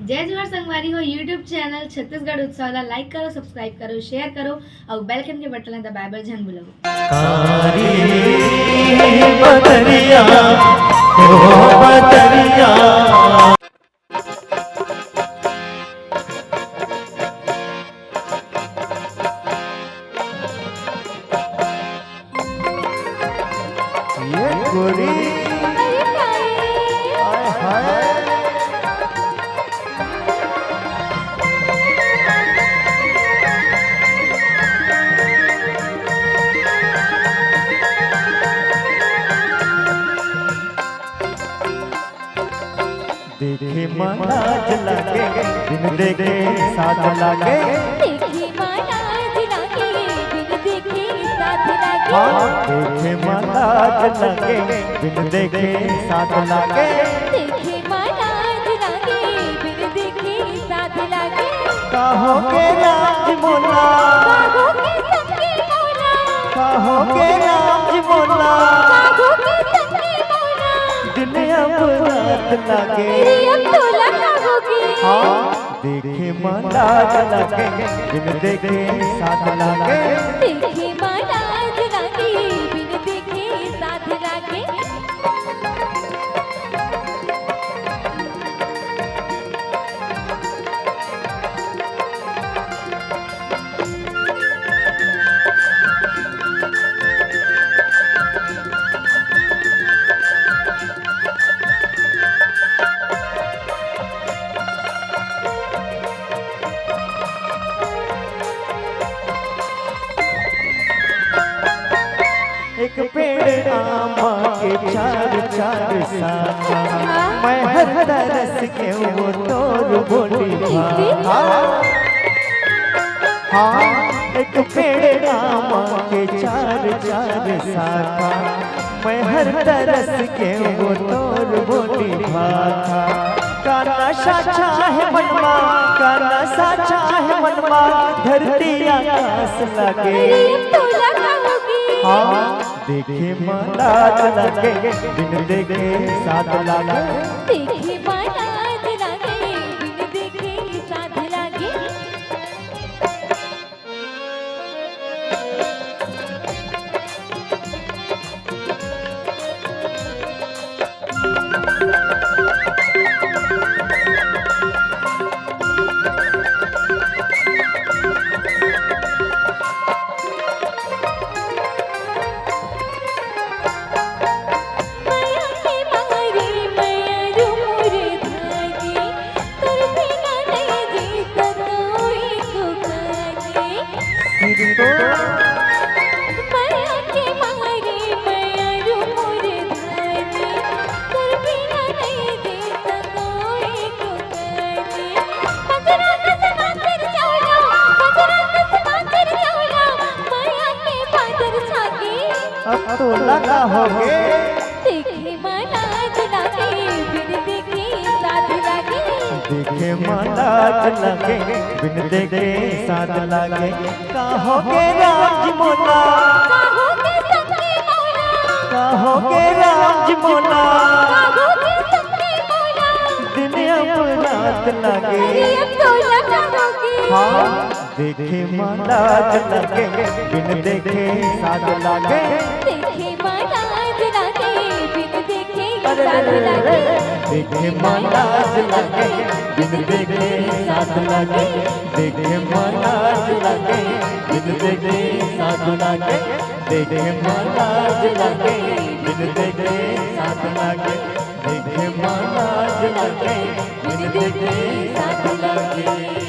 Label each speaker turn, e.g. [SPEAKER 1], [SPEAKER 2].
[SPEAKER 1] जय जोहर संगवारी हो यूट्यूब चैनल छत्तीसगढ़ उत्सव ला लाइक करो, सब्सक्राइब करो, शेयर करो और बेल आइकन के बटन ला दबाए बर झन भूलो।
[SPEAKER 2] देखे मनाज लागे बिन देखे साथ लागे,
[SPEAKER 3] देखे मनाज लागे बिन देखे साथ लागे,
[SPEAKER 2] देखे मनाज लागे बिन देखे साथ लागे,
[SPEAKER 3] देखे मनाज लागे बिन देखे साथ लागे।
[SPEAKER 2] कहो के राज मोला,
[SPEAKER 3] काहो के संगे मौला,
[SPEAKER 2] कहो के राज मोला,
[SPEAKER 3] काहो के संगे मौला,
[SPEAKER 2] दुनिया बुरात लागे,
[SPEAKER 3] अब तोला काहोगे।
[SPEAKER 2] देखे मनाज लागे बिन देखे साथ लागे,
[SPEAKER 3] देखे मनाज लागे बिन देखे साथ लागे।
[SPEAKER 2] एक पेड़ आमा के चार चार शाखा, मैं हर तरस के वो तोर बोली भाखा। एक पेड़ आमा के चार चार शाखा, मैं हर तरस के वो तोर बोली भाखा। काना साचा है मनवा, काना साचा है मनवा, धरती आकाश लगे,
[SPEAKER 3] अब तोला काहोगे।
[SPEAKER 2] देखे मनाज लागे बिन देखे साथ लागे,
[SPEAKER 3] देखे मनाज लागे बिन देखे साथ लागे।
[SPEAKER 2] अब तो लगा होगे।
[SPEAKER 3] देखे मनाज लागे बिन देखे साथ लागे,
[SPEAKER 2] देखे मनाज लागे बिन देखे साथ लागे, कहोगे राज मोला,
[SPEAKER 3] काहो के संगे मौला,
[SPEAKER 2] कहोगे राज मोला,
[SPEAKER 3] काहो के संगे मौला,
[SPEAKER 2] दुनिया बुरात लागे।
[SPEAKER 3] अब तोला काहोगे।
[SPEAKER 2] देखे मनाज लागे बिन देखे साथ लागे,
[SPEAKER 3] देखे मनाज लागे बिन देखे साथ लागे,
[SPEAKER 2] देखे मनाज लागे बिन देखे साथ लागे, देखे मनाज लागे बिन देखे साथ लागे, देखे मनाज लागे बिन देखे साथ लागे, देखे मनाज लागे बिन देखे साथ लागे।